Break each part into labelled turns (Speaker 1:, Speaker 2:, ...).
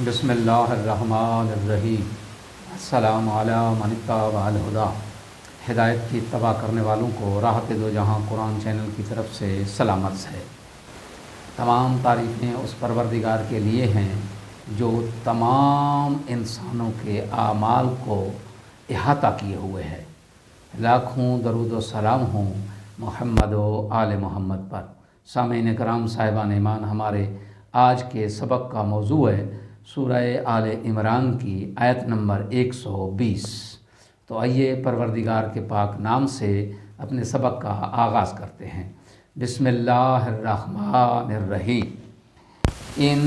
Speaker 1: بسم اللہ الرحمن الرحیم۔ السلام علی من اتبع الہدی۔ ہدایت کی اتباع کرنے والوں کو راحت دو جہاں قرآن چینل کی طرف سے سلامت ہے۔ تمام تعریفیں اس پروردگار کے لیے ہیں جو تمام انسانوں کے اعمال کو احاطہ کیے ہوئے ہے۔ لاکھوں درود و سلام ہوں محمد و آل محمد پر۔ سامعین کرام صاحبان ایمان، ہمارے آج کے سبق کا موضوع ہے سورہ آل عمران کی آیت نمبر 120۔ تو آئیے پروردگار کے پاک نام سے اپنے سبق کا آغاز کرتے ہیں۔ بسم اللہ الرحمن الرحیم۔ ان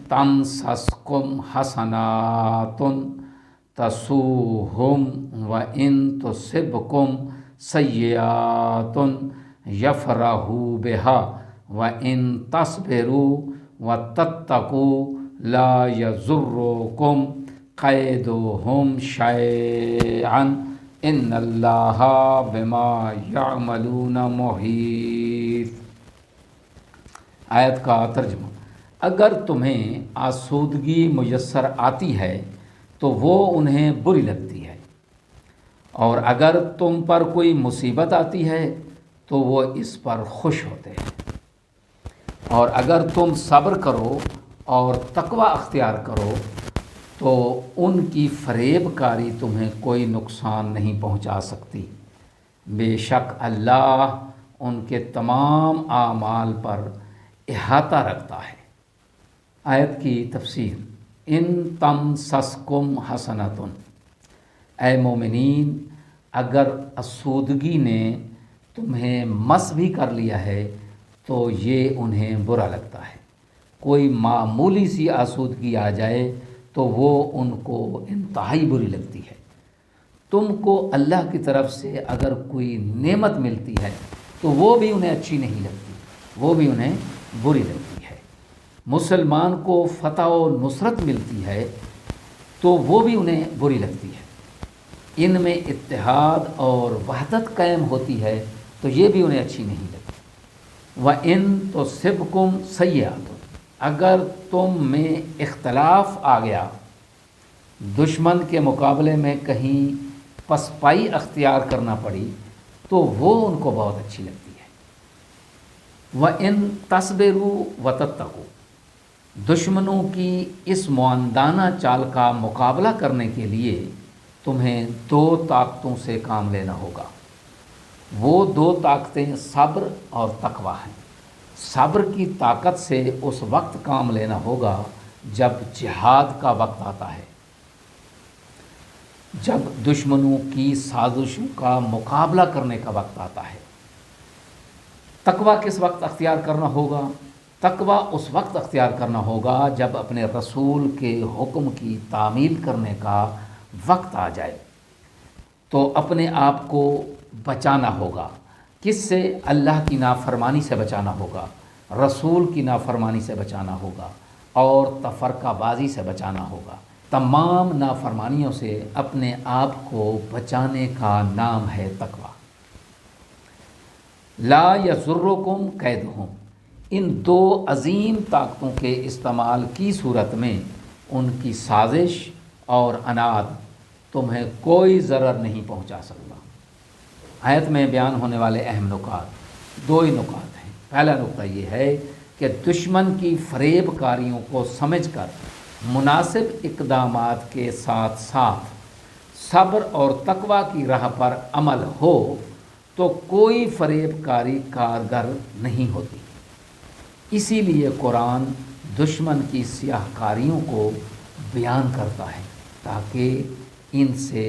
Speaker 1: تمسسکم حسنات تسؤہم وان تصبکم سیئات یفرحوا بہا وان تصبروا وتتقوا لا یضرکم قیدہم شیئا ان اللہ بما یعملون محیط۔ آیت کا ترجمہ: اگر تمہیں آسودگی میسر آتی ہے تو وہ انہیں بری لگتی ہے، اور اگر تم پر کوئی مصیبت آتی ہے تو وہ اس پر خوش ہوتے ہیں، اور اگر تم صبر کرو اور تقوی اختیار کرو تو ان کی فریب کاری تمہیں کوئی نقصان نہیں پہنچا سکتی۔ بے شک اللہ ان کے تمام اعمال پر احاطہ رکھتا ہے۔ آیت کی تفسیر: ان تمسسکم حسنۃ، اے مومنین، اگر آسودگی نے تمہیں مس بھی کر لیا ہے تو یہ انہیں برا لگتا ہے۔ کوئی معمولی سی آسودگی آ جائے تو وہ ان کو انتہائی بری لگتی ہے۔ تم کو اللہ کی طرف سے اگر کوئی نعمت ملتی ہے تو وہ بھی انہیں اچھی نہیں لگتی، وہ بھی انہیں بری لگتی ہے۔ مسلمان کو فتح و نصرت ملتی ہے تو وہ بھی انہیں بری لگتی ہے۔ ان میں اتحاد اور وحدت قائم ہوتی ہے تو یہ بھی انہیں اچھی نہیں لگتی۔ وَإِن تُصِبْكُمْ سَیِّئَةٌ، اگر تم میں اختلاف آ گیا، دشمن کے مقابلے میں کہیں پسپائی اختیار کرنا پڑی تو وہ ان کو بہت اچھی لگتی ہے۔ وَإِن تَصْبِرُوا وَتَتَّقُوا، دشمنوں کی اس معاندانہ چال کا مقابلہ کرنے کے لیے تمہیں دو طاقتوں سے کام لینا ہوگا۔ وہ دو طاقتیں صبر اور تقوی ہیں۔ صبر کی طاقت سے اس وقت کام لینا ہوگا جب جہاد کا وقت آتا ہے، جب دشمنوں کی سازشوں کا مقابلہ کرنے کا وقت آتا ہے۔ تقوی کس وقت اختیار کرنا ہوگا؟ تقوی اس وقت اختیار کرنا ہوگا جب اپنے رسول کے حکم کی تعمیل کرنے کا وقت آ جائے تو اپنے آپ کو بچانا ہوگا۔ کس سے؟ اللہ کی نافرمانی سے بچانا ہوگا، رسول کی نافرمانی سے بچانا ہوگا، اور تفرقہ بازی سے بچانا ہوگا۔ تمام نافرمانیوں سے اپنے آپ کو بچانے کا نام ہے تقوی۔ لا یضرکم کیدہم، ان دو عظیم طاقتوں کے استعمال کی صورت میں ان کی سازش اور عناد تمہیں کوئی ضرر نہیں پہنچا سکتا۔ آیت میں بیان ہونے والے اہم نکات، دو ہی نکات ہیں۔ پہلا نقطہ یہ ہے کہ دشمن کی فریب کاریوں کو سمجھ کر مناسب اقدامات کے ساتھ ساتھ صبر اور تقوی کی راہ پر عمل ہو تو کوئی فریب کاری کارگر نہیں ہوتی۔ اسی لیے قرآن دشمن کی سیاہ کاریوں کو بیان کرتا ہے تاکہ ان سے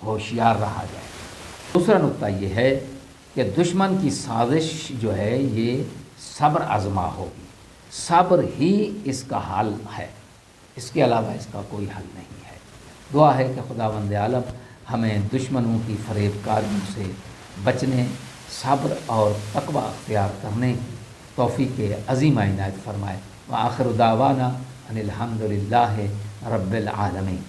Speaker 1: ہوشیار رہا جائے۔ دوسرا نقطہ یہ ہے کہ دشمن کی سازش جو ہے یہ صبر آزما ہوگی۔ صبر ہی اس کا حل ہے، اس کے علاوہ اس کا کوئی حل نہیں ہے۔ دعا ہے کہ خداوند عالم ہمیں دشمنوں کی فریب کاریوں سے بچنے، صبر اور تقوی اختیار کرنے کی توفیق عظیمہ عنایت فرمائے۔ وآخر دعوانا ان الحمد للہ رب العالمین۔